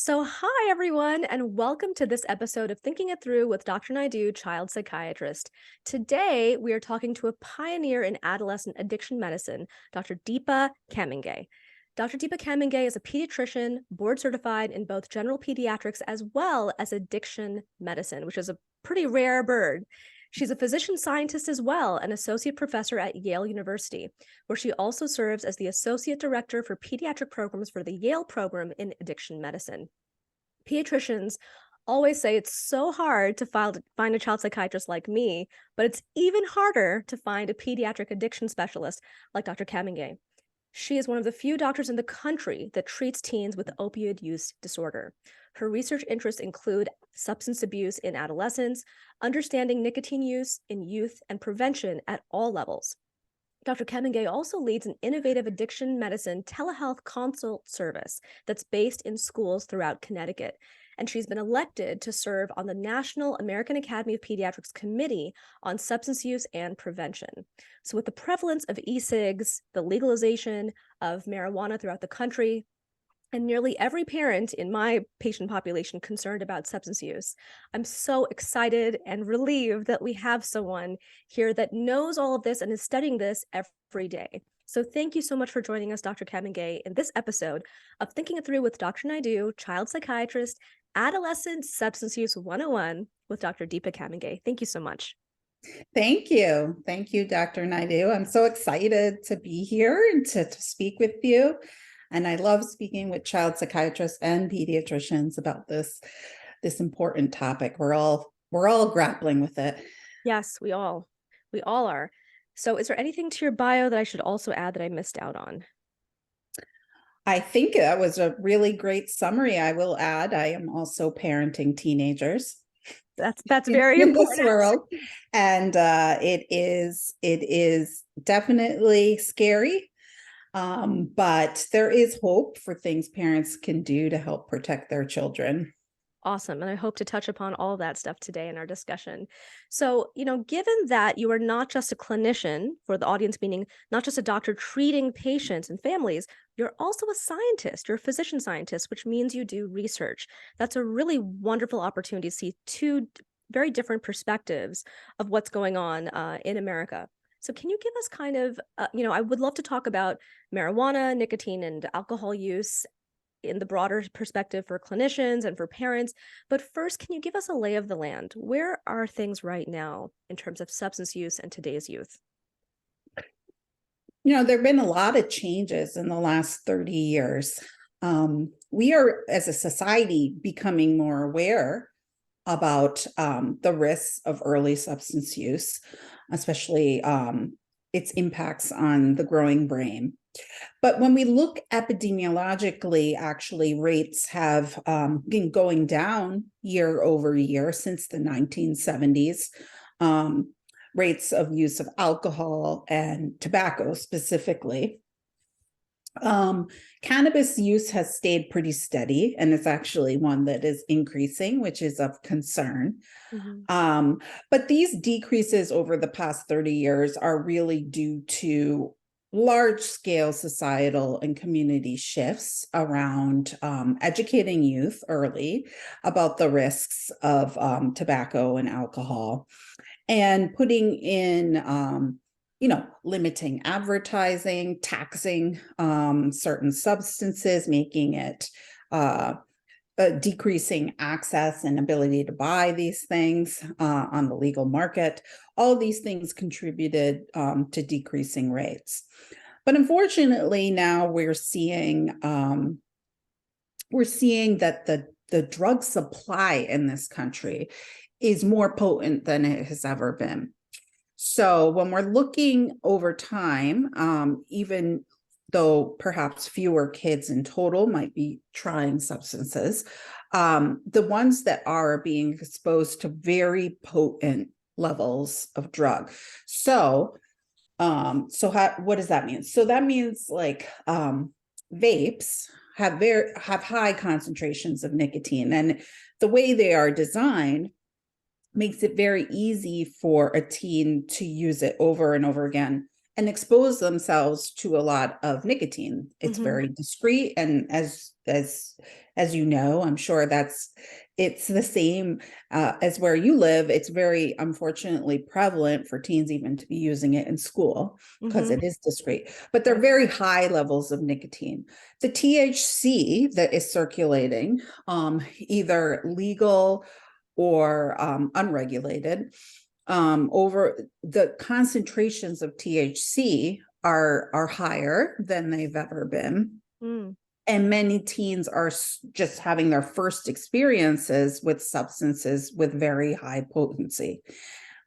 Hi everyone, and welcome to this episode of Thinking It Through with Dr. Naidoo, child psychiatrist. Today, we are talking to a pioneer in adolescent addiction medicine, Dr. Deepa Camenga. Dr. Deepa Camenga is a pediatrician, board certified in both general pediatrics as well as addiction medicine, which is a pretty rare bird. She's a physician scientist as well, an associate professor at Yale University, where she also serves as the associate director for pediatric programs for the Yale Program in addiction medicine. Pediatricians always say it's so hard to find a child psychiatrist like me, but it's even harder to find a pediatric addiction specialist like Dr. Camenga. She is one of the few doctors in the country that treats teens with opioid use disorder. Her research interests include substance abuse in adolescents, understanding nicotine use in youth, and prevention at all levels. Dr. Camenga also leads an innovative addiction medicine telehealth consult service that's based in schools throughout Connecticut. And she's been elected to serve on the National American Academy of Pediatrics Committee on Substance Use and Prevention. So with the prevalence of e-cigs, the legalization of marijuana throughout the country, and nearly every parent in my patient population concerned about substance use, I'm so excited and relieved that we have someone here that knows all of this and is studying this every day. So thank you so much for joining us, Dr. Camenga, in this episode of Thinking It Through with Dr. Naidoo, child psychiatrist, Adolescent Substance Use 101 with Dr. Deepa Camenga. Thank you so much. Thank you. Thank you, Dr. Naidoo. I'm so excited to be here and to speak with you. And I love speaking with child psychiatrists and pediatricians about this important topic. We're all grappling with it. Yes, we all are. So is there anything to your bio that I should also add that I missed out on? I think that was a really great summary. I will add, I am also parenting teenagers. That's very important in this world, and it is definitely scary. But there is hope for things parents can do to help protect their children. Awesome. And I hope to touch upon all of that stuff today in our discussion. So, given that you are not just a clinician, for the audience meaning not just a doctor treating patients and families, you're also a scientist. You're a physician scientist, which means you do research. That's a really wonderful opportunity to see two very different perspectives of what's going on in America. So can you give us kind of, I would love to talk about marijuana, nicotine, and alcohol use in the broader perspective for clinicians and for parents. But first, can you give us a lay of the land? Where are things right now in terms of substance use and today's youth? There have been a lot of changes in the last 30 years. We are, as a society, becoming more aware about the risks of early substance use, especially its impacts on the growing brain. But when we look epidemiologically, actually, rates have been going down year over year since the 1970s. Rates of use of alcohol and tobacco specifically. Cannabis use has stayed pretty steady, and it's actually one that is increasing, which is of concern. Mm-hmm. But these decreases over the past 30 years are really due to large-scale societal and community shifts around educating youth early about the risks of tobacco and alcohol, and putting in limiting advertising, taxing certain substances, making it decreasing access and ability to buy these things on the legal market. All these things contributed to decreasing rates. But unfortunately, now we're seeing that the drug supply in this country is more potent than it has ever been. So when we're looking over time, even though perhaps fewer kids in total might be trying substances, the ones that are being exposed to very potent levels of drug. So what does that mean? So that means like vapes have high concentrations of nicotine, and the way they are designed makes it very easy for a teen to use it over and over again and expose themselves to a lot of nicotine. It's Mhm. very discreet, and as you know, I'm sure it's the same as where you live. It's very unfortunately prevalent for teens even to be using it in school because Mhm. it is discreet, but they're Yep. very high levels of nicotine. The THC that is circulating, either legal or unregulated, over the concentrations of THC are higher than they've ever been. Mm. And many teens are just having their first experiences with substances with very high potency.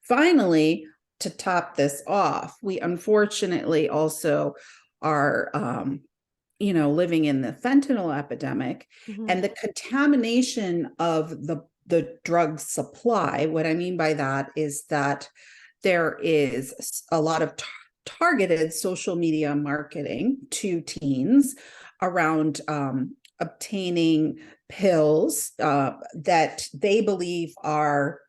Finally, to top this off, we unfortunately also are living in the fentanyl epidemic, Mhm. and the contamination of the drug supply. What I mean by that is that there is a lot of targeted social media marketing to teens around obtaining pills that they believe are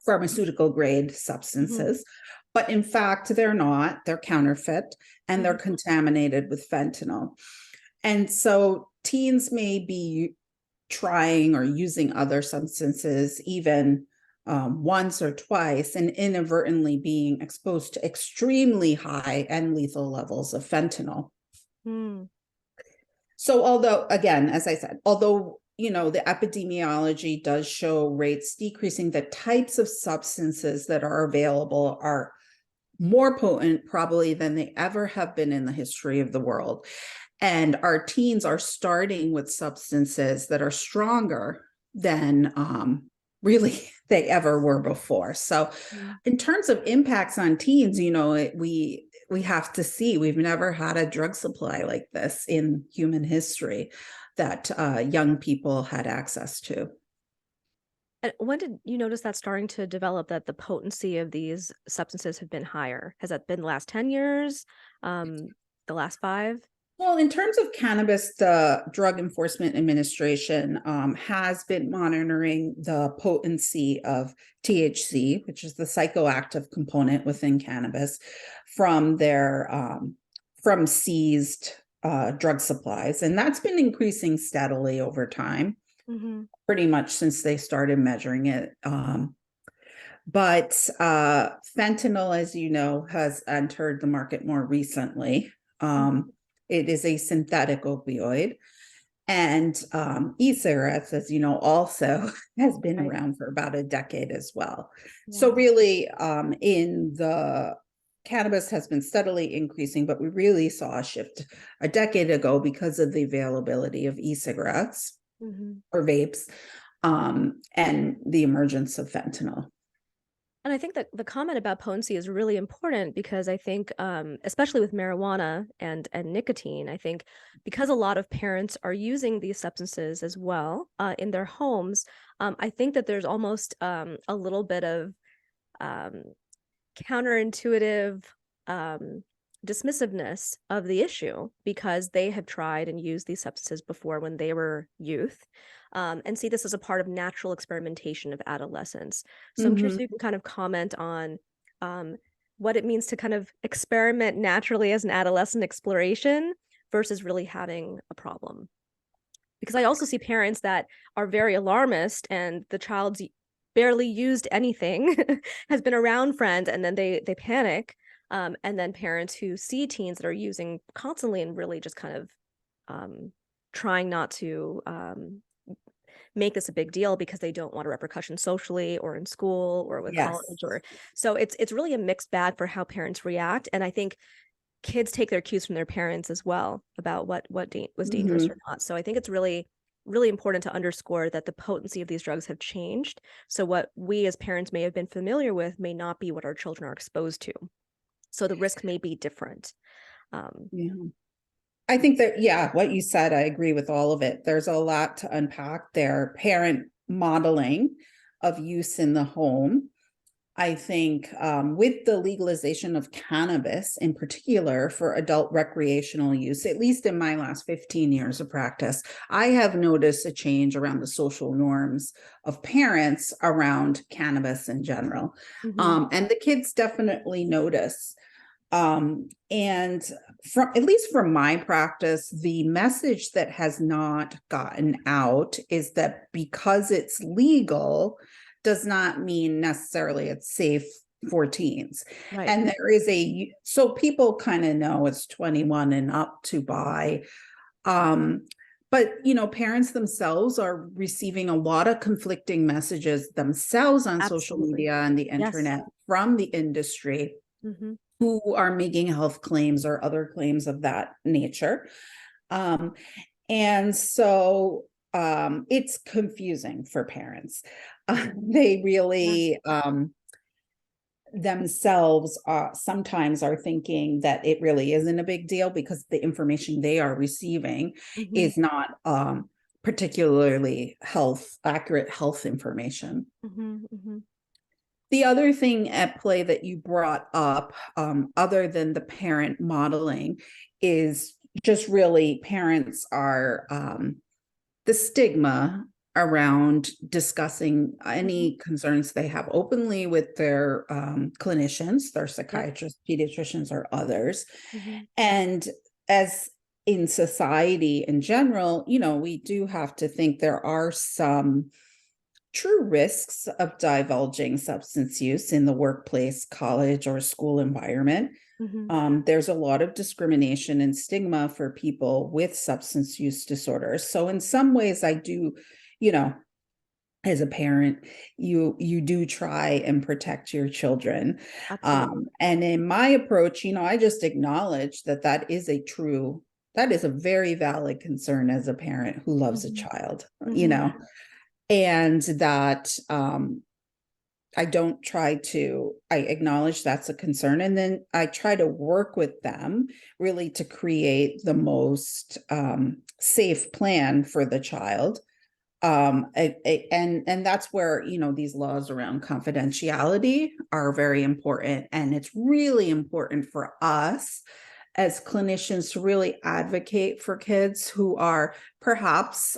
pharmaceutical grade Mhm. substances, but in fact, they're not. They're counterfeit, and they're Mhm. contaminated with fentanyl. And so teens may be trying or using other substances even once or twice, and inadvertently being exposed to extremely high and lethal levels of fentanyl. Mm. So although, again, as I said, although the epidemiology does show rates decreasing, the types of substances that are available are more potent probably than they ever have been in the history of the world. And our teens are starting with substances that are stronger than really they ever were before. So Mm. in terms of impacts on teens, we have to see, we've never had a drug supply like this in human history that young people had access to. And when did you notice that starting to develop, that the potency of these substances have been higher? Has that been the last 10 years? The last 5? Well, in terms of cannabis, the Drug Enforcement Administration has been monitoring the potency of THC, which is the psychoactive component within cannabis, from their from seized drug supplies, and that's been increasing steadily over time, Mhm. pretty much since they started measuring it. But fentanyl, as you know, has entered the market more recently. Mhm. It is a synthetic opioid. And e-cigarettes, as you know, also has been Right. around for about a decade as well. So Yeah. really, in the cannabis has been steadily increasing, but we really saw a shift a decade ago because of the availability of e-cigarettes Mhm. or vapes, and the emergence of fentanyl. And I think that the comment about potency is really important because I think, especially with marijuana and nicotine, I think because a lot of parents are using these substances as well in their homes, I think that there's almost a little bit of um, counterintuitive um, dismissiveness of the issue because they have tried and used these substances before when they were youth, and see this as a part of natural experimentation of adolescence. So I'm curious Mhm. if you can kind of comment on um, what it means to kind of experiment naturally as an adolescent exploration versus really having a problem. Because I also see parents that are very alarmist and the child's barely used anything, has been around friends, and then they panic. And then parents who see teens that are using constantly and really just kind of trying not to make this a big deal because they don't want a repercussion socially or in school or with Yes. college, or so it's really a mixed bag for how parents react. And I think kids take their cues from their parents as well about what was dangerous or Mhm. not. So I think it's really important to underscore that the potency of these drugs have changed. So what we as parents may have been familiar with may not be what our children are exposed to. So the risk may be different. Um, Yeah. I think that, yeah, what you said, I agree with all of it. There's a lot to unpack there. Parent modeling of use in the home. I think with the legalization of cannabis in particular for adult recreational use, at least in my last 15 years of practice, I have noticed a change around the social norms of parents around cannabis in general. mhm. And the kids definitely notice. And from, at least from my practice, the message that has not gotten out is that because it's legal does not mean necessarily it's safe for teens. Right. And there is so people kind of know it's 21 and up to buy. But, parents themselves are receiving a lot of conflicting messages themselves on social media and the internet from the industry who are making health claims or other claims of that nature. And so it's confusing for parents. They really themselves sometimes are thinking that it really isn't a big deal because the information they are receiving is not particularly accurate health information. The other thing at play that you brought up, other than the parent modeling, is just really parents are the stigma around discussing any concerns they have openly with their clinicians, their psychiatrists, pediatricians, or others. And as in society in general, we do have to think there are some true risks of divulging substance use in the workplace, college, or school environment. There's a lot of discrimination and stigma for people with substance use disorders. So in some ways, I do, as a parent, you do try and protect your children. And in my approach, I just acknowledge that is a very valid concern as a parent who loves a child, and that I acknowledge that's a concern. And then I try to work with them really to create the most safe plan for the child. And that's where, these laws around confidentiality are very important. And it's really important for us as clinicians to really advocate for kids who are perhaps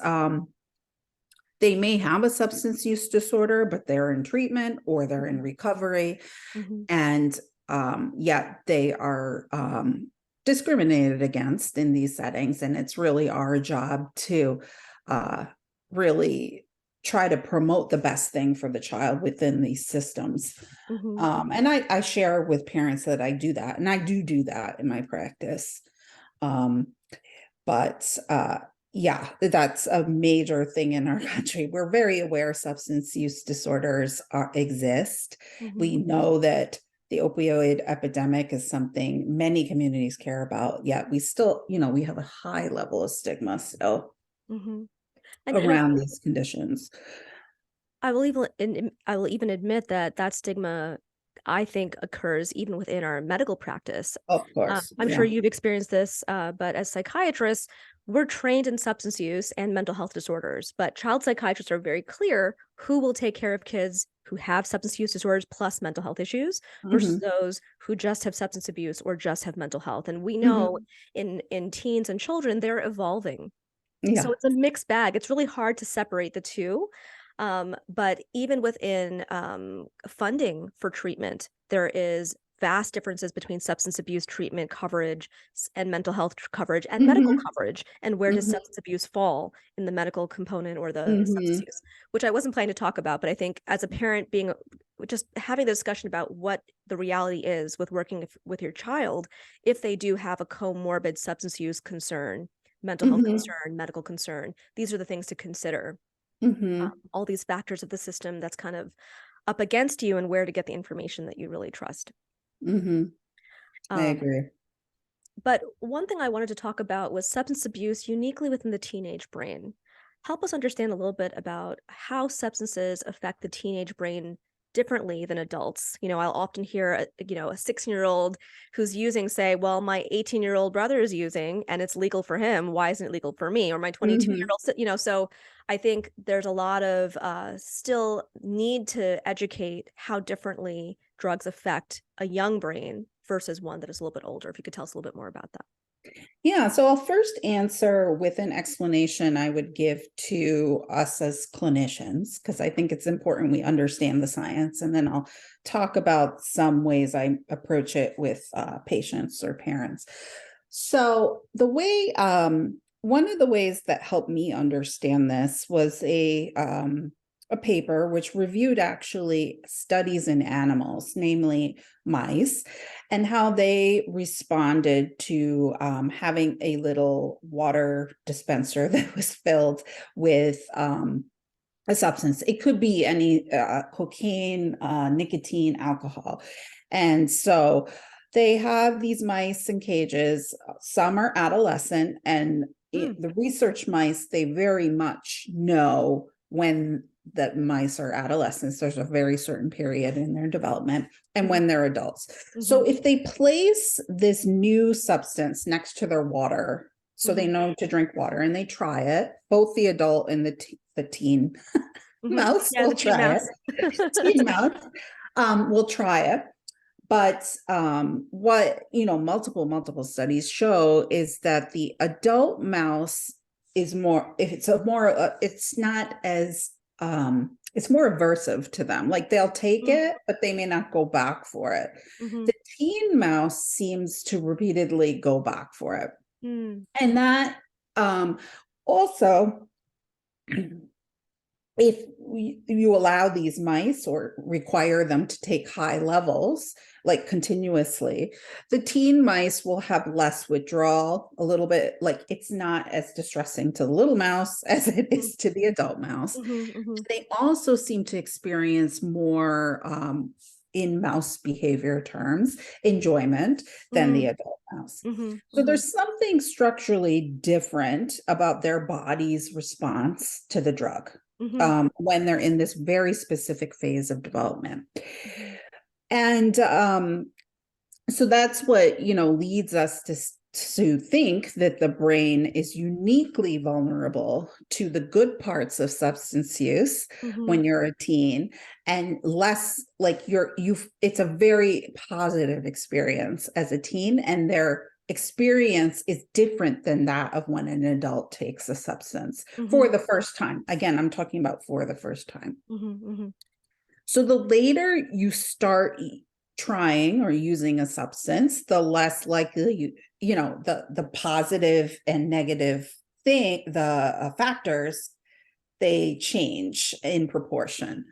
they may have a substance use disorder, but they're in treatment or they're in recovery. And yet they are discriminated against in these settings. And it's really our job to really try to promote the best thing for the child within these systems. And I share with parents that I do that, and I do that in my practice. But yeah, that's a major thing in our country. We're very aware substance use disorders exist. We know that the opioid epidemic is something many communities care about, yet we still, we have a high level of stigma still around these conditions. I will even admit that stigma, I think, occurs even within our medical practice. Of course. I'm sure you've experienced this, but as psychiatrists, we're trained in substance use and mental health disorders, but child psychiatrists are very clear who will take care of kids who have substance use disorders plus mental health issues versus those who just have substance abuse or just have mental health. And we know in teens and children, they're evolving. So it's a mixed bag. It's really hard to separate the two. But even within funding for treatment, there is vast differences between substance abuse treatment coverage and mental health coverage and medical coverage, and where does substance abuse fall in the medical component or the substance use, which I wasn't planning to talk about, but I think as a parent, just having the discussion about what the reality is with working with your child, if they do have a comorbid substance use concern, mental health concern, medical concern, these are the things to consider. All these factors of the system that's kind of up against you and where to get the information that you really trust. I agree. But one thing I wanted to talk about was substance abuse uniquely within the teenage brain. Help us understand a little bit about how substances affect the teenage brain differently than adults. I'll often hear a 16-year-old who's using say, well, my 18-year-old brother is using and it's legal for him. Why isn't it legal for me? Or my 22-year-old, so I think there's a lot of still need to educate how differently drugs affect a young brain versus one that is a little bit older. If you could tell us a little bit more about that. Yeah, so I'll first answer with an explanation I would give to us as clinicians, because I think it's important we understand the science. And then I'll talk about some ways I approach it with patients or parents. So, one of the ways that helped me understand this was a paper which reviewed actually studies in animals, namely mice, and how they responded to having a little water dispenser that was filled with a substance. It could be any cocaine, nicotine, alcohol. And so they have these mice in cages. Some are adolescent, and the research mice, they very much know when that mice are adolescents. There's a very certain period in their development, and when they're adults. So if they place this new substance next to their water, so they know to drink water, and they try it, both the adult and the teen mouse will try it. Teen mouse will try it. But what multiple studies show is that the adult mouse is more, it's not as it's more aversive to them. Like they'll take it, but they may not go back for it. The teen mouse seems to repeatedly go back for it. And that also, if you allow these mice or require them to take high levels, like continuously, the teen mice will have less withdrawal, a little bit, like it's not as distressing to the little mouse as it is to the adult mouse. They also seem to experience more, in mouse behavior terms, enjoyment than the adult mouse. So there's something structurally different about their body's response to the drug. When they're in this very specific phase of development. And so that's what, leads us to think that the brain is uniquely vulnerable to the good parts of substance use when you're a teen, and less like it's a very positive experience as a teen, and their experience is different than that of when an adult takes a substance for the first time. Again, I'm talking about for the first time. So the later you start trying or using a substance, the less likely the positive and negative the factors, they change in proportion.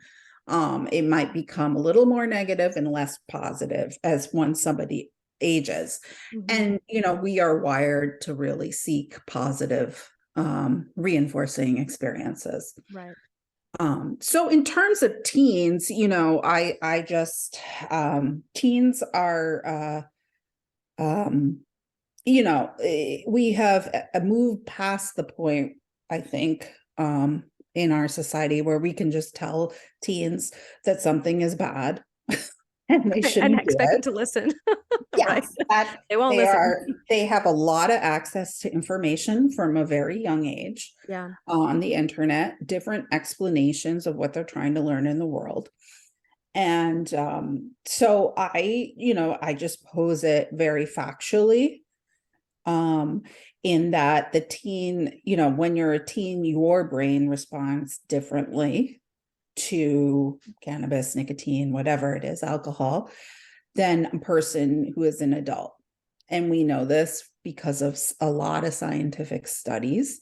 It might become a little more negative and less positive as once somebody ages. And we are wired to really seek positive reinforcing experiences. Right. So in terms of teens, I just teens are we have moved past the point, I think, in our society where we can just tell teens that something is bad and they shouldn't expect do them to listen. Yes, right. They won't listen. They have a lot of access to information from a very young age. Yeah. On the internet, different explanations of what they're trying to learn in the world. And so I just pose it very factually, in that the teen, when you're a teen, your brain responds differently to cannabis, nicotine, whatever it is, alcohol, than a person who is an adult. And we know this because of a lot of scientific studies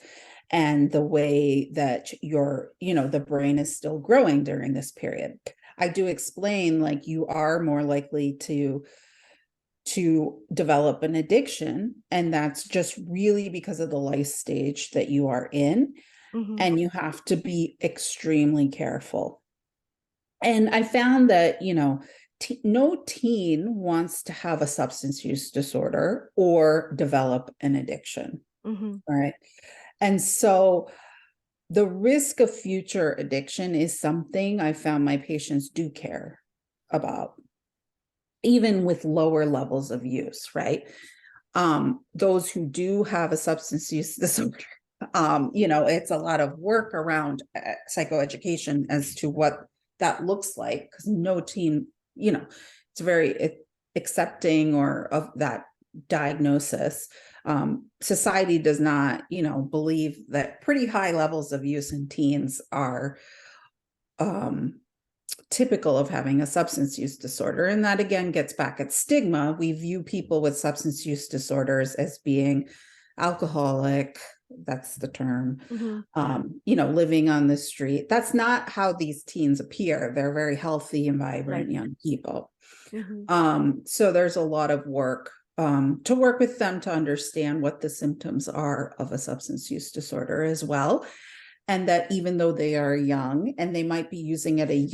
and the way that the brain is still growing during this period. I do explain, like, you are more likely to develop an addiction, and that's just really because of the life stage that you are in. And you have to be extremely careful. And I found that, no teen wants to have a substance use disorder or develop an addiction. Right. And so the risk of future addiction is something I found my patients do care about, even with lower levels of use, right? Those who do have a substance use disorder, it's a lot of work around psychoeducation as to what that looks like, because no teen, it's very accepting or of that diagnosis. Society does not, believe that pretty high levels of use in teens are typical of having a substance use disorder. And that again gets back at stigma. We view people with substance use disorders as being alcoholic, that's the term, living on the street. That's not how these teens appear. They're very healthy and vibrant young people. So there's a lot of work to work with them to understand what the symptoms are of a substance use disorder as well. And that even though they are young and they might be using at a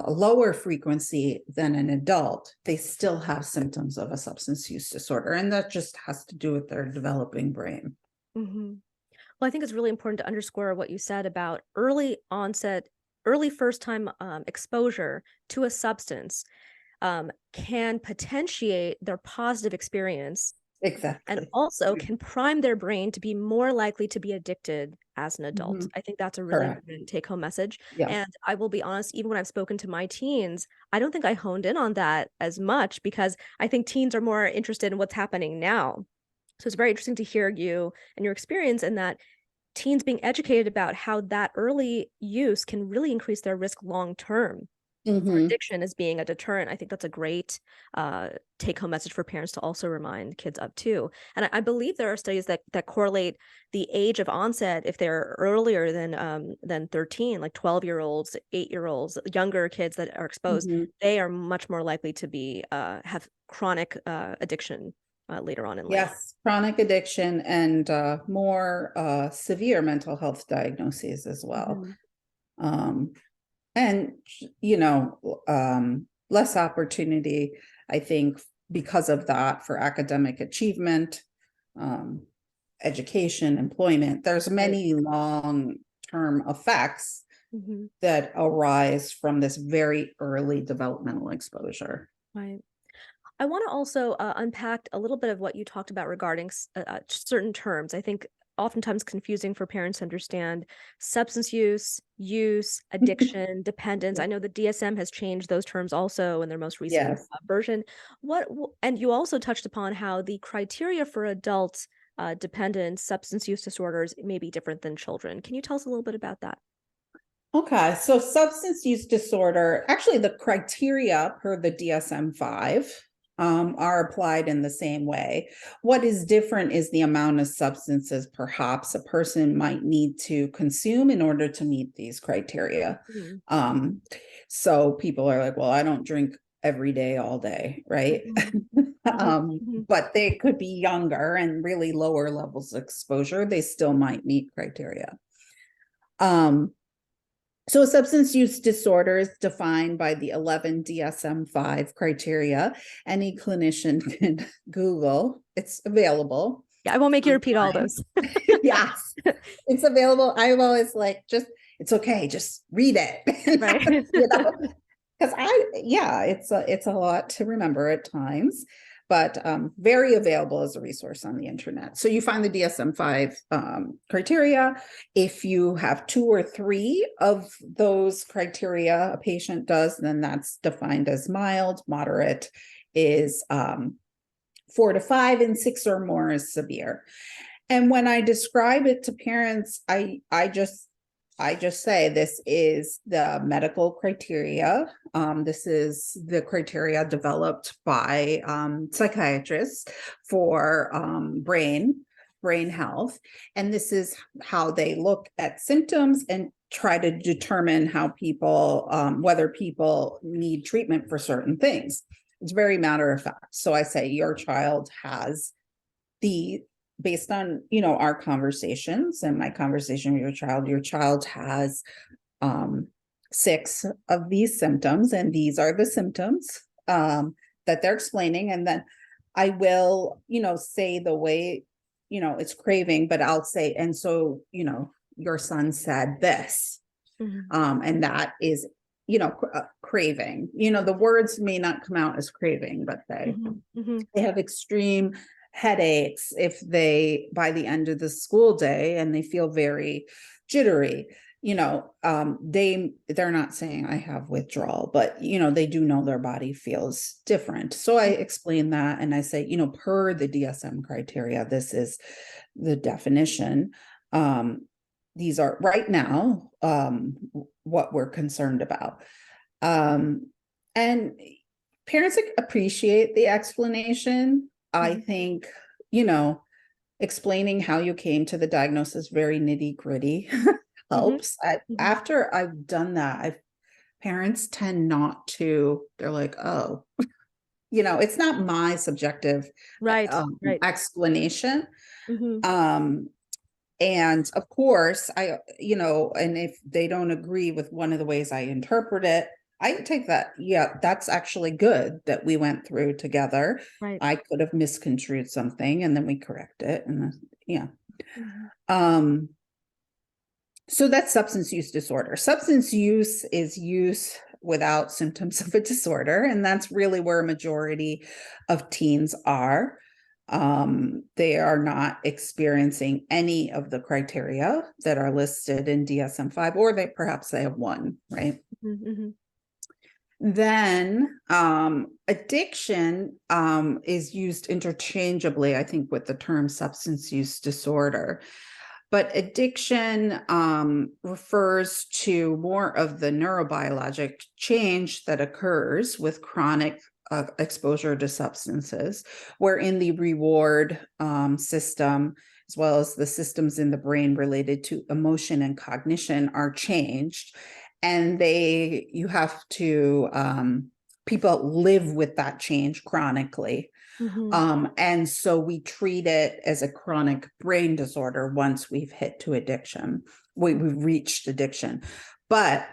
lower frequency than an adult, they still have symptoms of a substance use disorder. And that just has to do with their developing brain. Well, I think it's really important to underscore what you said about early onset, early first time exposure to a substance can potentiate their positive experience. Exactly. And also can prime their brain to be more likely to be addicted as an adult. I think that's a really important take-home message. Yeah. And I will be honest, even when I've spoken to my teens, I don't think I honed in on that as much because I think teens are more interested in what's happening now. So it's very interesting to hear you and your experience in that teens being educated about how that early use can really increase their risk long-term. For addiction as being a deterrent. I think that's a great take-home message for parents to also remind kids of too. And I believe there are studies that correlate the age of onset if they're earlier than 13, like 12-year-olds, 8-year-olds, younger kids that are exposed, they are much more likely to be have chronic addiction later on in life. Yes, chronic addiction and more severe mental health diagnoses as well. And, less opportunity, I think, because of that for academic achievement, education, employment. There's many long-term effects that arise from this very early developmental exposure. Right. I want to also unpack a little bit of what you talked about regarding certain terms. I think oftentimes confusing for parents to understand substance use, addiction, dependence. I know the DSM has changed those terms also in their most recent version. And you also touched upon how the criteria for adult dependence, substance use disorders may be different than children. Can you tell us a little bit about that? Okay, so substance use disorder, actually the criteria per the DSM-5 are applied in the same way. What is different is the amount of substances perhaps a person might need to consume in order to meet these criteria. So people are like, well, I don't drink every day, all day, right? But they could be younger and really lower levels of exposure. They still might meet criteria. So a substance use disorder is defined by the 11 DSM-5 criteria. Any clinician can Google, it's available. Yeah, I won't make you repeat all those. Yes, it's available. I'm always like, it's okay, just read it. Right. Because it's a lot to remember at times, but very available as a resource on the internet. So you find the DSM-5 criteria. If you have 2 or 3 of those criteria a patient does, then that's defined as mild. Moderate is 4 to 5, and 6 or more is severe. And when I describe it to parents, I just say this is the medical criteria. This is the criteria developed by psychiatrists for brain health. And this is how they look at symptoms and try to determine how people, whether people need treatment for certain things. It's very matter of fact. So I say your child has based on, our conversations and my conversation with your child has 6 of these symptoms, and these are the symptoms that they're explaining. And then I will, say the way, it's craving, but I'll say, and so, your son said this, and that is, craving. The words may not come out as craving, but they have extreme headaches if they by the end of the school day, and they feel very jittery. they're not saying I have withdrawal, but they do know their body feels different. So I explain that, and I say, per the DSM criteria, this is the definition. These are right now what we're concerned about. And parents appreciate the explanation. I think, explaining how you came to the diagnosis, very nitty gritty, helps. After I've done that, parents tend not to, they're like, oh, it's not my subjective Right. explanation. And of course, and if they don't agree with one of the ways I interpret it, I take that. Yeah, that's actually good that we went through together. Right. I could have misconstrued something, and then we correct it. And yeah. So that's substance use disorder. Substance use is use without symptoms of a disorder. And that's really where a majority of teens are. They are not experiencing any of the criteria that are listed in DSM-5, or perhaps they have one, right? Then addiction is used interchangeably, I think, with the term substance use disorder. But addiction refers to more of the neurobiologic change that occurs with chronic exposure to substances, wherein the reward system, as well as the systems in the brain related to emotion and cognition, are changed. And you have to, people live with that change chronically. And so we treat it as a chronic brain disorder once we've hit to addiction. We've reached addiction. But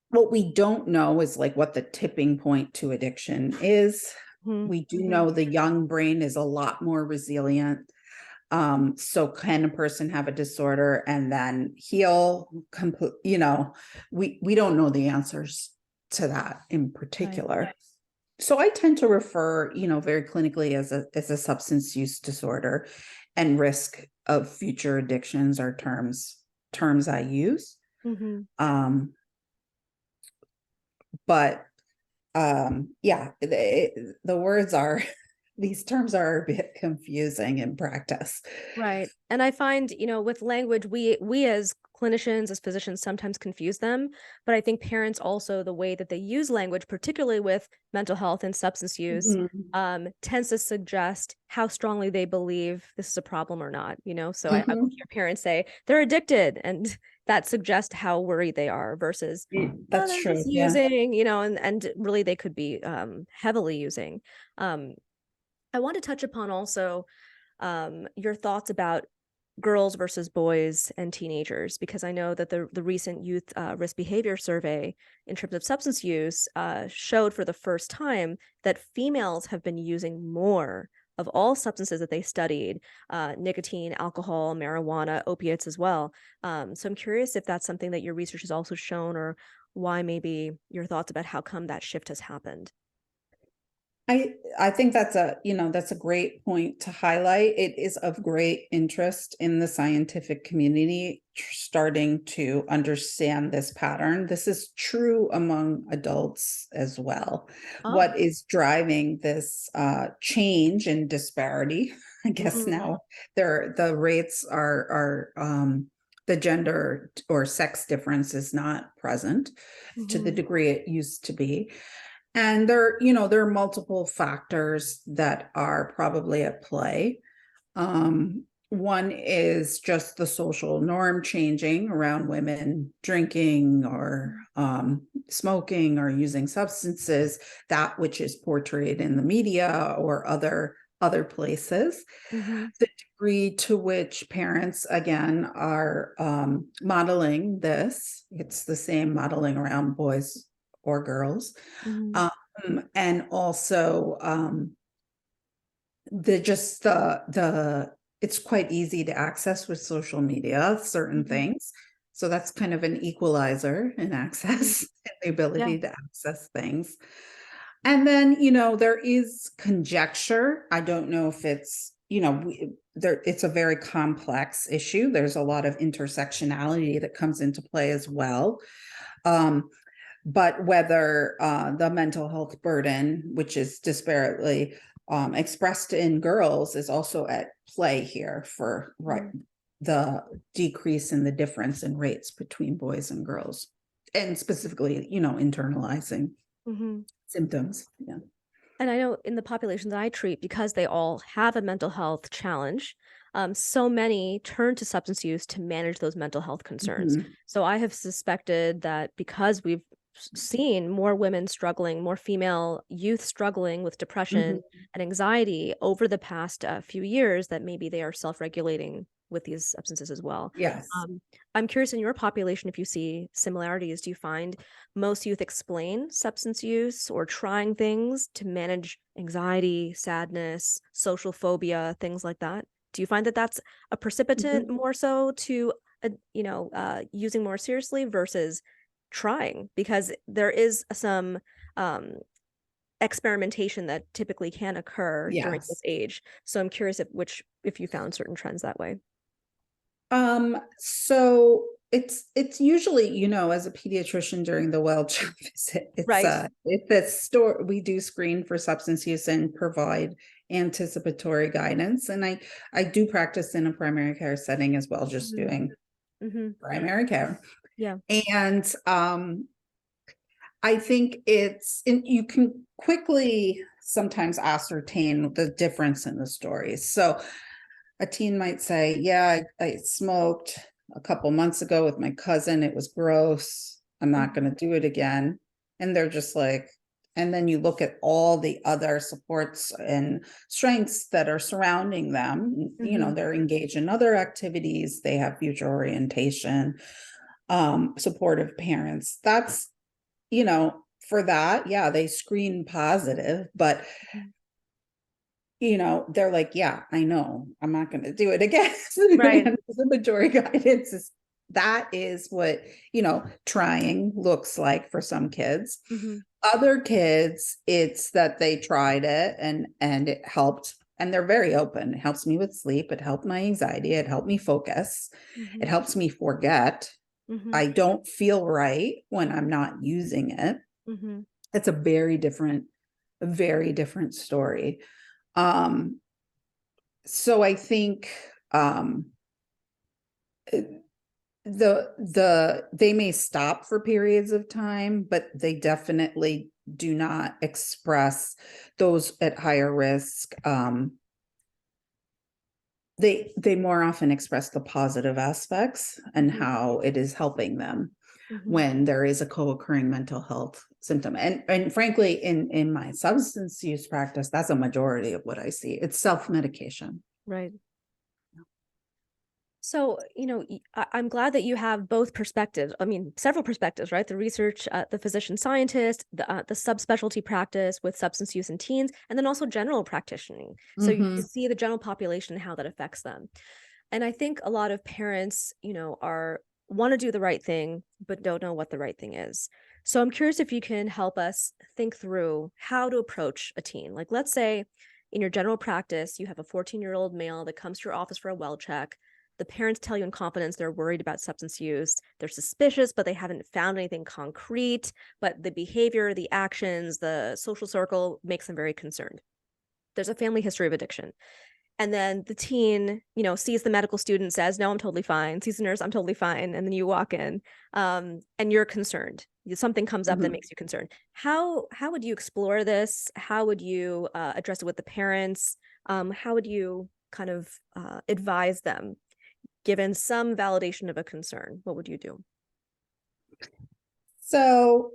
what we don't know is like what the tipping point to addiction is. We do know the young brain is a lot more resilient. So can a person have a disorder and then heal? We don't know the answers to that in particular. Right. So I tend to refer, very clinically as a substance use disorder, and risk of future addictions are terms I use. But the words are, these terms are a bit confusing in practice. Right. And I find, with language, we as clinicians, as physicians, sometimes confuse them. But I think parents also, the way that they use language, particularly with mental health and substance use, tends to suggest how strongly they believe this is a problem or not, So I will hear parents say they're addicted, and that suggests how worried they are versus that's they're true. just using, and really they could be heavily using. I want to touch upon also your thoughts about girls versus boys and teenagers, because I know that the recent youth risk behavior survey in terms of substance use showed for the first time that females have been using more of all substances that they studied, nicotine, alcohol, marijuana, opiates as well. So I'm curious if that's something that your research has also shown, or why maybe your thoughts about how come that shift has happened. I think that's a great point to highlight. It is of great interest in the scientific community starting to understand this pattern. This is true among adults as well. What is driving this change in disparity? I guess now the rates are the gender or sex difference is not present to the degree it used to be. And there are multiple factors that are probably at play. One is just the social norm changing around women drinking or smoking or using substances, that which is portrayed in the media or other places. The degree to which parents, again, are modeling this, it's the same modeling around boys or girls. And also it's quite easy to access with social media, certain things. So that's kind of an equalizer in access, the ability to access things. And then, there is conjecture. I don't know if it's it's a very complex issue. There's a lot of intersectionality that comes into play as well. But whether the mental health burden, which is disparately expressed in girls, is also at play here for the decrease in the difference in rates between boys and girls, and specifically, internalizing symptoms. Yeah. And I know in the population that I treat, because they all have a mental health challenge, so many turn to substance use to manage those mental health concerns. So I have suspected that because we've seen more women struggling, more female youth struggling with depression and anxiety over the past few years, that maybe they are self-regulating with these substances as well. Yes. I'm curious, in your population, if you see similarities. Do you find most youth explain substance use or trying things to manage anxiety, sadness, social phobia, things like that? Do you find that that's a precipitant more so to, using more seriously versus trying? Because there is some experimentation that typically can occur during this age. So I'm curious if you found certain trends that way. So it's usually, as a pediatrician during the well check visit, it's a store. We do screen for substance use and provide anticipatory guidance. And I do practice in a primary care setting as well, just doing primary care. Yeah. And I think you can quickly sometimes ascertain the difference in the stories. So a teen might say, yeah, I smoked a couple months ago with my cousin. It was gross. I'm not going to do it again. And they're just like, and then you look at all the other supports and strengths that are surrounding them. They're engaged in other activities. They have future orientation, supportive parents. That's, for that, yeah, they screen positive, but they're like, yeah, I know, I'm not going to do it again. Right. Anticipatory guidance that is what, trying looks like for some kids. Other kids, it's that they tried it and it helped, and they're very open. It helps me with sleep. It helped my anxiety. It helped me focus. It helps me forget. I don't feel right when I'm not using it. It's a very different story. So I think they may stop for periods of time, but they definitely do not express those at higher risk. They more often express the positive aspects and how it is helping them when there is a co-occurring mental health symptom. And frankly, in my substance use practice, that's a majority of what I see. It's self-medication. Right. So, I'm glad that you have both perspectives. I mean, several perspectives, right? The research, the physician scientist, the subspecialty practice with substance use in teens, and then also general practicing. So you see the general population and how that affects them. And I think a lot of parents, want to do the right thing, but don't know what the right thing is. So I'm curious if you can help us think through how to approach a teen. Like, let's say in your general practice, you have a 14-year-old male that comes to your office for a well check. The parents tell you in confidence they're worried about substance use. They're suspicious, but they haven't found anything concrete. But the behavior, the actions, the social circle makes them very concerned. There's a family history of addiction. And then the teen, sees the medical student, says, no, I'm totally fine. Sees the nurse, I'm totally fine. And then you walk in and you're concerned. Something comes up that makes you concerned. How would you explore this? How would you address it with the parents? How would you kind of advise them? Given some validation of a concern, what would you do? So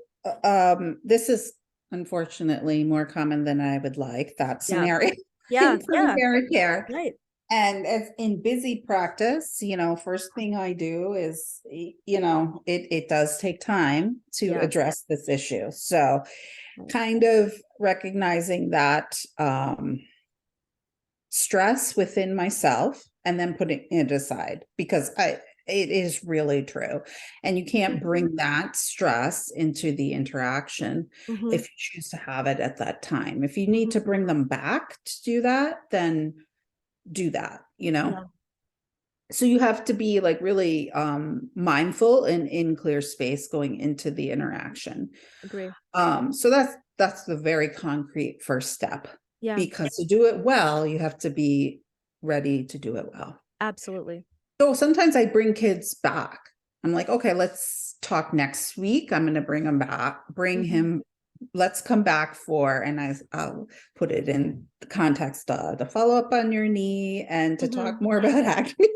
this is unfortunately more common than I would like, that scenario. Yeah. In primary care. Right. And as in busy practice, first thing I do is, it does take time to address this issue. So kind of recognizing that stress within myself and then putting it aside, because it is really true. And you can't bring that stress into the interaction if you choose to have it at that time. If you need to bring them back to do that, then do that, Yeah. So you have to be like really mindful and in clear space going into the interaction. Agree. So that's the very concrete first step, Yeah, because to do it well, you have to be ready to do it well. absolutely. So sometimes I bring kids back. I'm like, okay, let's talk next week. I'm going to bring him back, bring Mhm. him. Let's come back I'll put it in the context to follow up on your knee and to talk Mhm. more about acne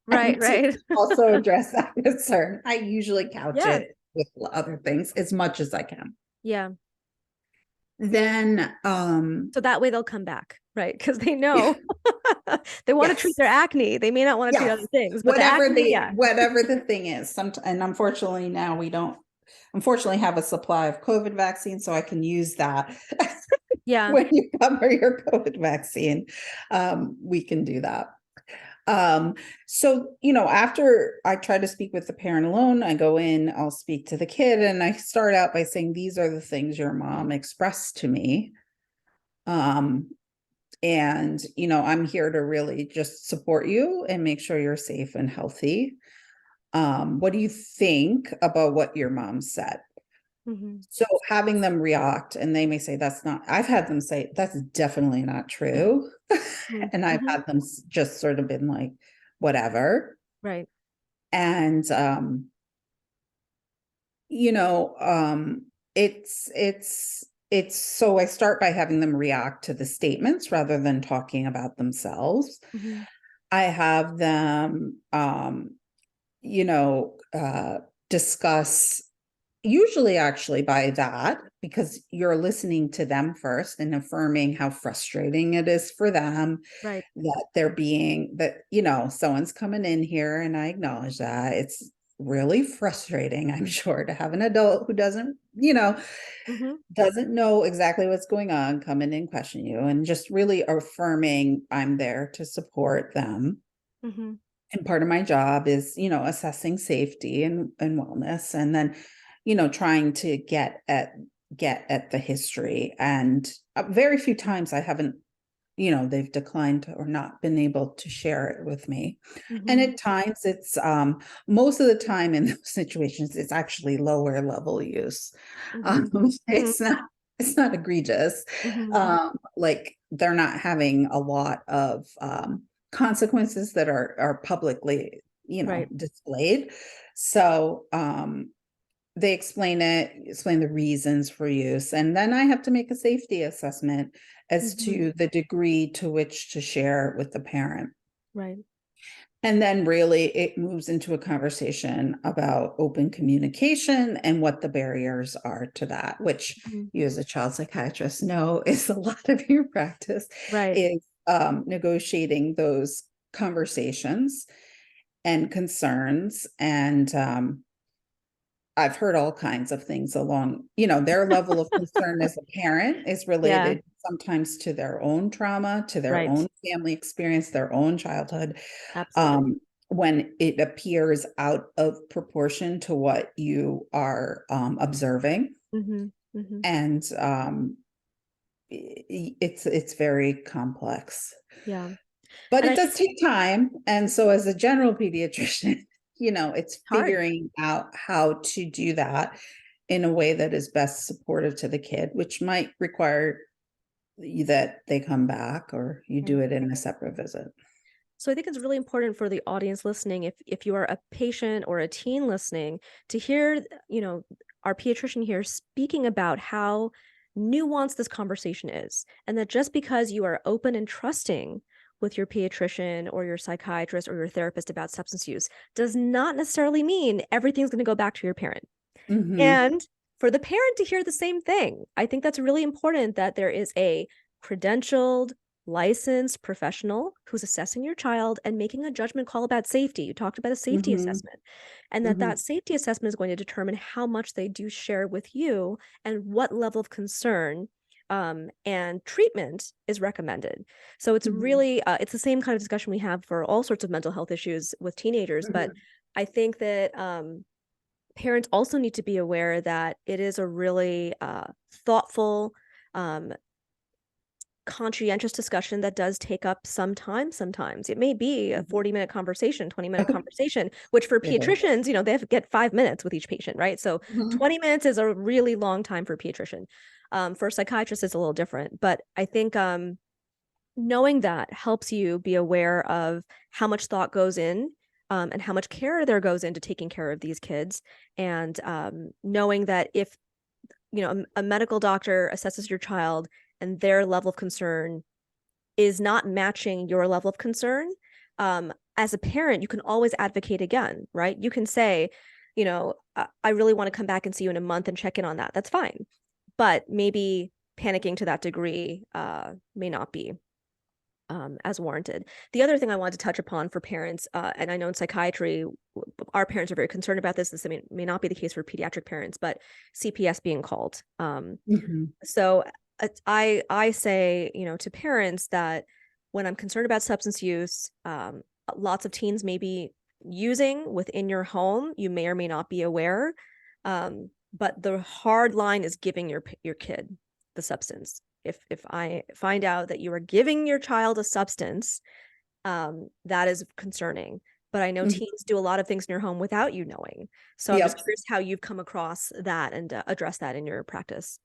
Right, and to right. also address that concern. I usually couch Yeah, it with other things as much as I can. yeah. Then, So that way they'll come back, right? Because they know they want to treat yes, their acne. They may not want to treat other yes, things, but the acne, yeah. whatever the thing is. And unfortunately now we don't unfortunately have a supply of COVID vaccine, so I can use that. Yeah. When you cover your COVID vaccine, we can do that. So, after I try to speak with the parent alone, I go in, I'll speak to the kid, and I start out by saying, these are the things your mom expressed to me. And, I'm here to really just support you and make sure you're safe and healthy. What do you think about what your mom said? Mhm. So having them react, and they may say, I've had them say, that's definitely not true. Mhm. And I've Mhm. had them just sort of been like, whatever. Right. And, you know, it's so I start by having them react to the statements rather than talking about themselves. Mhm. I have them, you know, uh, discuss, usually actually by that, because you're listening to them first and affirming how frustrating it is for them, Right. that someone's coming in here, and I acknowledge that it's really frustrating, I'm sure, to have an adult who Mhm. doesn't know exactly what's going on come in and question you, and just really affirming I'm there to support them. Mhm. And part of my job is, assessing safety and wellness, and then, trying to get at the history. And very few times I haven't, they've declined or not been able to share it with me. And Mhm. at times it's most of the time in those situations, it's actually lower level use. Mhm. Mhm. It's not egregious. Mhm. Like they're not having a lot of consequences that are publicly, Right. displayed. So they explain the reasons for use, and then I have to make a safety assessment as Mhm. to the degree to which to share with the parent. Right. And then really it moves into a conversation about open communication and what the barriers are to that, which Mhm. you as a child psychiatrist know is a lot of your practice, Right. is negotiating those conversations and concerns. And I've heard all kinds of things along, their level of concern as a parent is Yeah. related sometimes to their own trauma, to their Right. own family experience, their own childhood. Absolutely. Um, when it appears out of proportion to what you are observing. Mhm. Mhm. And it's very complex, Yeah. but And it I does take time. And so as a general pediatrician, it's hard. figuring out how to do that in a way that is best supportive to the kid, which might require that they come back or you do Right. it in a separate visit. So I think it's really important for the audience listening, if you are a patient or a teen listening, to hear, our pediatrician here speaking about how nuanced this conversation is, and that just because you are open and trusting with your pediatrician or your psychiatrist or your therapist about substance use does not necessarily mean everything's going to go back to your parent. Mm-hmm. And for the parent to hear the same thing, I think that's really important, that there is a credentialed, licensed professional who's assessing your child and making a judgment call about safety. You talked about a safety Mm-hmm. assessment, and Mm-hmm. that safety assessment is going to determine how much they do share with you and what level of concern and treatment is recommended. So it's Mm-hmm. really, it's the same kind of discussion we have for all sorts of mental health issues with teenagers. But I think that parents also need to be aware that it is a really thoughtful, um, conscientious discussion that does take up some time sometimes. It may be a 40-minute conversation, 20-minute conversation, which for pediatricians, they have to get 5 minutes with each patient, right? So 20 minutes is a really long time for a pediatrician. For a psychiatrist, it's a little different. But I think knowing that helps you be aware of how much thought goes in and how much care there goes into taking care of these kids. And knowing that if, a medical doctor assesses your child and their level of concern is not matching your level of concern, as a parent, you can always advocate again, right? You can say, I really want to come back and see you in a month and check in on that. That's fine. But maybe panicking to that degree may not be as warranted. The other thing I wanted to touch upon for parents, and I know in psychiatry, our parents are very concerned about this. This may not be the case for pediatric parents, but CPS being called. So I say, to parents that when I'm concerned about substance use, lots of teens may be using within your home. You may or may not be aware, but the hard line is giving your kid the substance. If I find out that you are giving your child a substance, that is concerning. But I know teens do a lot of things in your home without you knowing. So I'm just curious how you've come across that and address that in your practice.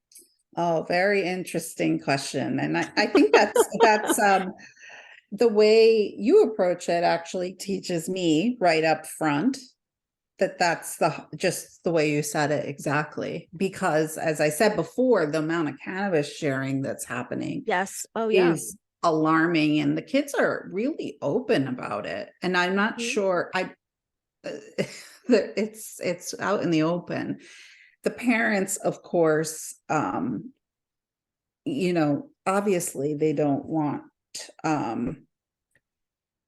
Oh, very interesting question. And I think that's the way you approach it actually teaches me right up front that's just the way you said it exactly. Because as I said before, the amount of cannabis sharing that's happening is alarming, and the kids are really open about it. And I'm not sure it's out in the open. The parents, of course, obviously they don't want,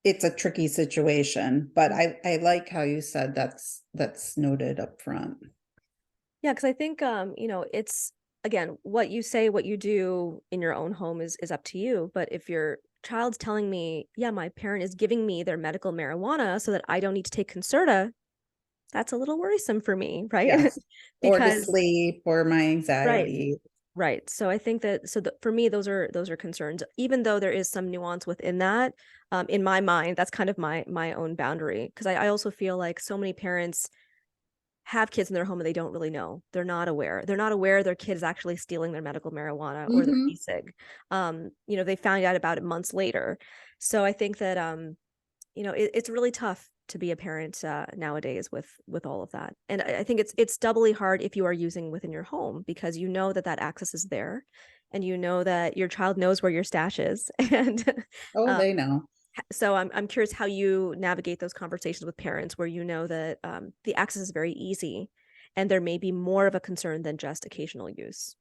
it's a tricky situation, but I like how you said that's noted up front. Yeah, because I think it's, again, what you say, what you do in your own home is up to you. But if your child's telling me, yeah, my parent is giving me their medical marijuana so that I don't need to take Concerta, that's a little worrisome for me, right? Yes. Or to Because sleep or my anxiety. Right. So I think that for me, those are concerns, even though there is some nuance within that. In my mind, that's kind of my own boundary, because I also feel like so many parents have kids in their home and they don't really know. They're not aware. They're not aware their kid is actually stealing their medical marijuana or their e-cig. They found out about it months later. So I think that it's really tough to be a parent nowadays with all of that. And I think it's doubly hard if you are using within your home, because you know that access is there, and you know that your child knows where your stash is. And they know. So I'm curious how you navigate those conversations with parents where you know that the access is very easy and there may be more of a concern than just occasional use.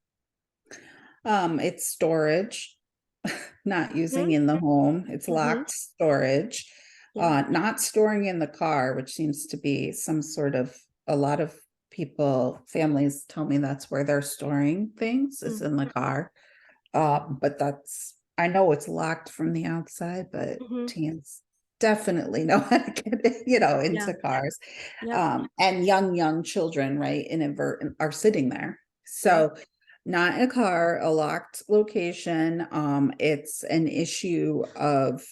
It's storage, not using in the home. It's locked storage. Not storing in the car, which seems to be a lot of families tell me that's where they're storing things, is in the car. But I know it's locked from the outside, but teens definitely know how to get into cars. And young children, right, inadvertent are sitting there. So not in a car, a locked location. It's an issue of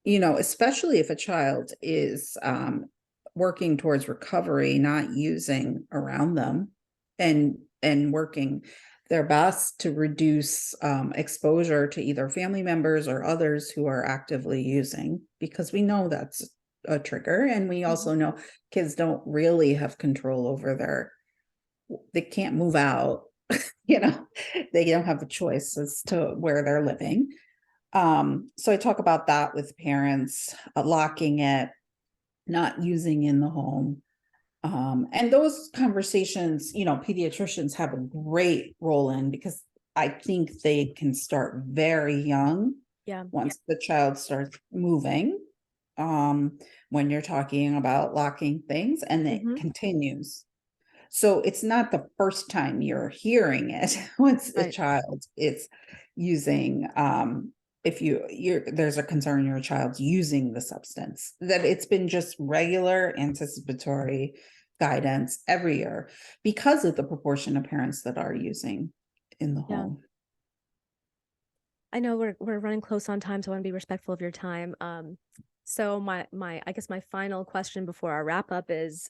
especially if a child is working towards recovery, not using around them, and working their best to reduce exposure to either family members or others who are actively using, because we know that's a trigger. And we also know kids don't really have control over they can't move out, they don't have a choice as to where they're living. So I talk about that with parents, locking it, not using in the home. And those conversations, pediatricians have a great role in, because I think they can start very young. Once the child starts moving, when you're talking about locking things, and it continues. So it's not the first time you're hearing it once a child is using, if there's a concern your child's using the substance, that it's been just regular anticipatory guidance every year because of the proportion of parents that are using in the home. I know we're running close on time, so I want to be respectful of your time. So I guess my final question before our wrap up is,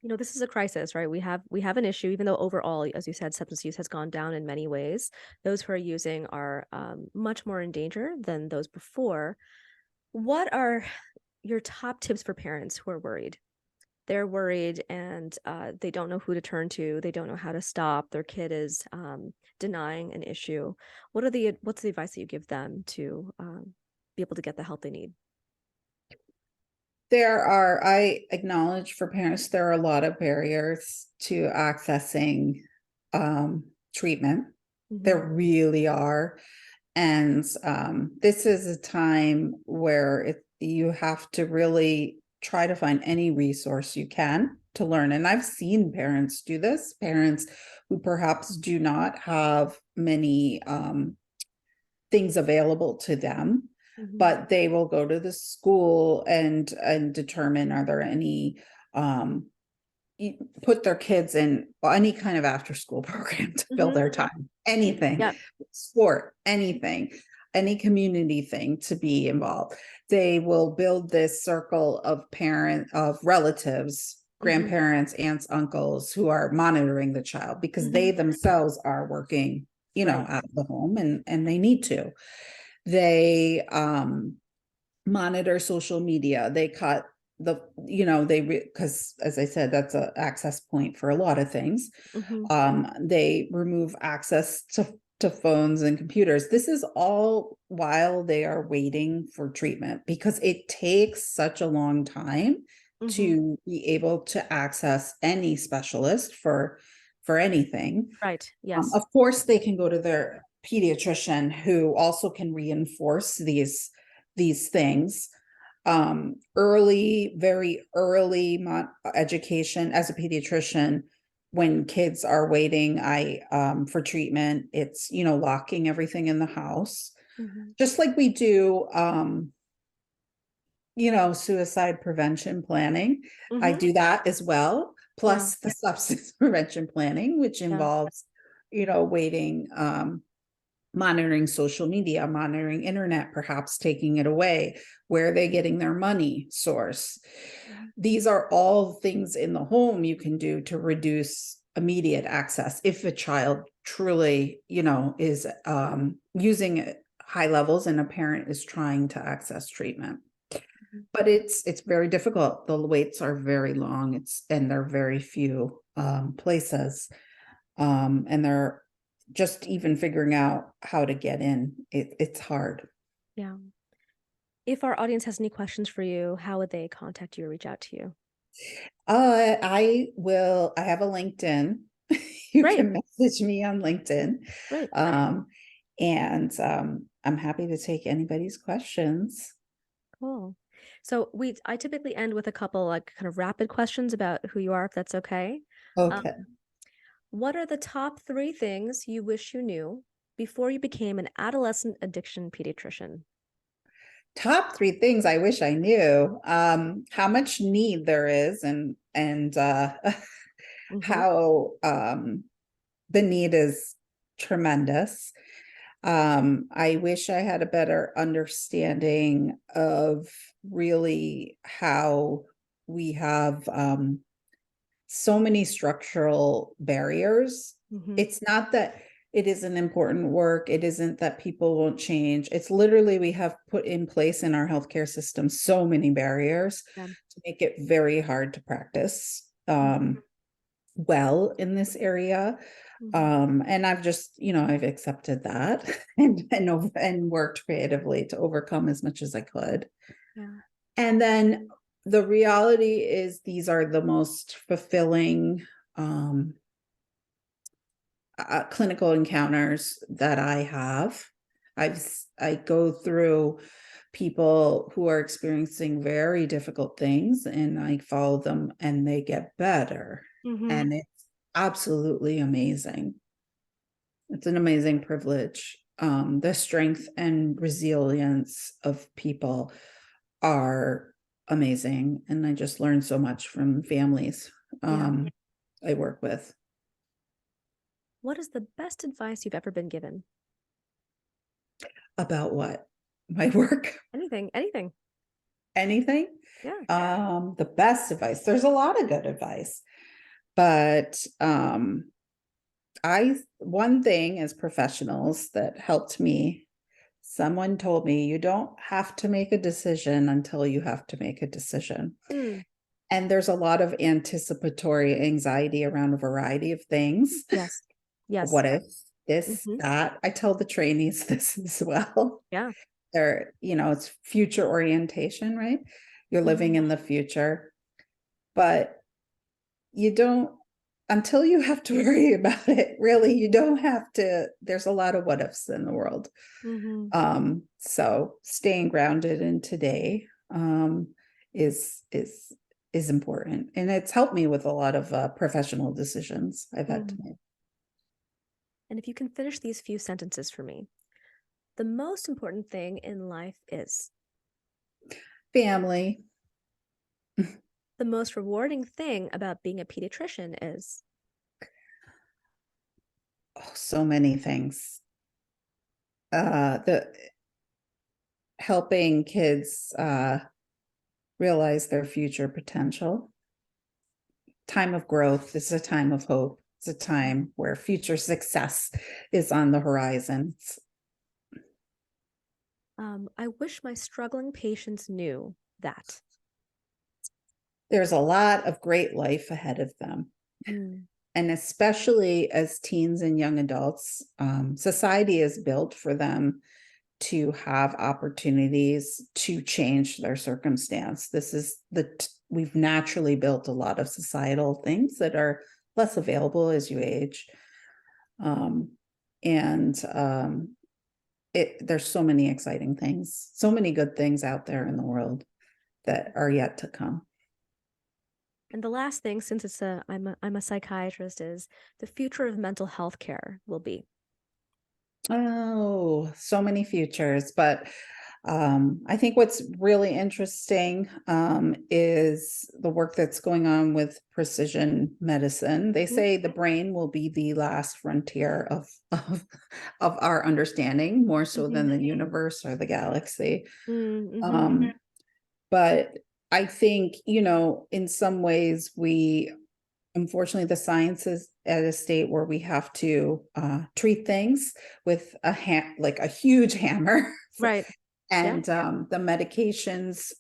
this is a crisis, right? We have an issue, even though overall, as you said, substance use has gone down in many ways. Those who are using are much more in danger than those before. What are your top tips for parents who are worried? They're worried and they don't know who to turn to. They don't know how to stop. Their kid is denying an issue. What's the advice that you give them to be able to get the help they need? I acknowledge for parents, there are a lot of barriers to accessing treatment. Mm-hmm. There really are. And this is a time where you have to really try to find any resource you can to learn. And I've seen parents do this, parents who perhaps do not have many things available to them, Mm-hmm. but they will go to the school and determine, are there any put their kids in any kind of after school program to fill their time, anything, Yep. sport, anything, any community thing to be involved. They will build this circle of relatives, grandparents, aunts, uncles who are monitoring the child because they themselves are working, Right. out of the home, and they need to. They monitor social media. They cut because as I said, that's an access point for a lot of things. Mm-hmm. They remove access to phones and computers. This is all while they are waiting for treatment because it takes such a long time Mm-hmm. to be able to access any specialist for anything. Right. Yes. Of course, they can go to their pediatrician who also can reinforce these things. Very early education as a pediatrician. When kids are waiting, for treatment, it's, locking everything in the house, Mm-hmm. just like we do, suicide prevention planning. I Mm-hmm. do that as well, Yeah. plus the substance prevention planning, which Yeah. involves, waiting, monitoring social media, monitoring internet, perhaps taking it away, where are they getting their money source. Mm-hmm. These are all things in the home you can do to reduce immediate access if a child truly, is using high levels and a parent is trying to access treatment. But it's very difficult. The waits are very long. And there are very few places. And they're just even figuring out how to get in. It's hard. Yeah. If our audience has any questions for you, how would they contact you or reach out to you? I have a LinkedIn. You Great. can message me on LinkedIn. Great. And I'm happy to take anybody's questions. Cool. So I typically end with a couple like kind of rapid questions about who you are, if that's okay. Um, Okay. what are the top 3 things you wish you knew before you became an adolescent addiction pediatrician? Top 3 things I wish I knew. How much need there is, and Mm-hmm. how the need is tremendous. I wish I had a better understanding of really how we have so many structural barriers. Mm-hmm. It's not that it isn't important work. It isn't that people won't change. It's literally we have put in place in our healthcare system so many barriers Yeah. to make it very hard to practice well in this area. And I've just, I've accepted that and worked creatively to overcome as much as I could. Yeah. And then the reality is these are the most fulfilling clinical encounters that I have. I go through people who are experiencing very difficult things and I follow them and they get better. Mm-hmm. And it's absolutely amazing. It's an amazing privilege. The strength and resilience of people are amazing. And I just learned so much from families Yeah. I work with. What is the best advice you've ever been given? About what? My work? Anything. Anything? Yeah. The best advice. There's a lot of good advice, but one thing as professionals that helped me, someone told me you don't have to make a decision until you have to make a decision. Mm. And there's a lot of anticipatory anxiety around a variety of things. Yes. Yes. What if this, Mhm. that? I tell the trainees this as well. Yeah. It's future orientation, right? You're living in the future, but you don't, until you have to worry about it, really, you don't have to. There's a lot of what ifs in the world. Mhm. So staying grounded in today is important, and it's helped me with a lot of professional decisions I've had to make. And if you can finish these few sentences for me, the most important thing in life is Family. the most rewarding thing about being a pediatrician is So many things. The helping kids realize their future potential. Time of growth is a time of hope. It's a time where future success is on the horizon. I wish my struggling patients knew that. There's a lot of great life ahead of them. Mm. And especially as teens and young adults, society is built for them to have opportunities to change their circumstance. We've naturally built a lot of societal things that are less available as you age. There's so many exciting things, so many good things out there in the world that are yet to come. And the last thing, since I'm a psychiatrist, is the future of mental health care will be. Oh, so many futures, but I think what's really interesting is the work that's going on with precision medicine. They say the brain will be the last frontier of our understanding, more so than the universe or the galaxy. Mm-hmm. But I think, in some ways unfortunately, the science is at a state where we have to treat things with like a huge hammer. Right. And the medications,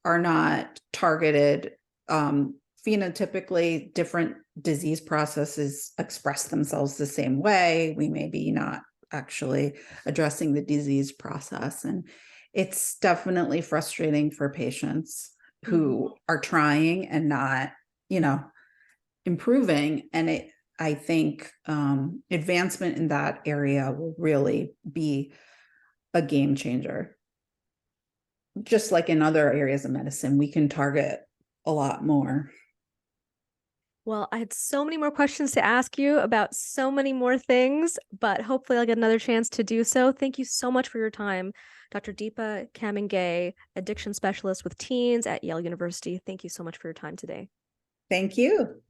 are not targeted. Phenotypically, different disease processes express themselves the same way. We may be not actually addressing the disease process. And it's definitely frustrating for patients who are trying and not, improving. And I think advancement in that area will really be a game changer. Just like in other areas of medicine, we can target a lot more. Well, I had so many more questions to ask you about so many more things, but hopefully I'll get another chance to do so. Thank you so much for your time, Dr. Deepa Camenga, addiction specialist with teens at Yale University. Thank you so much for your time today. Thank you.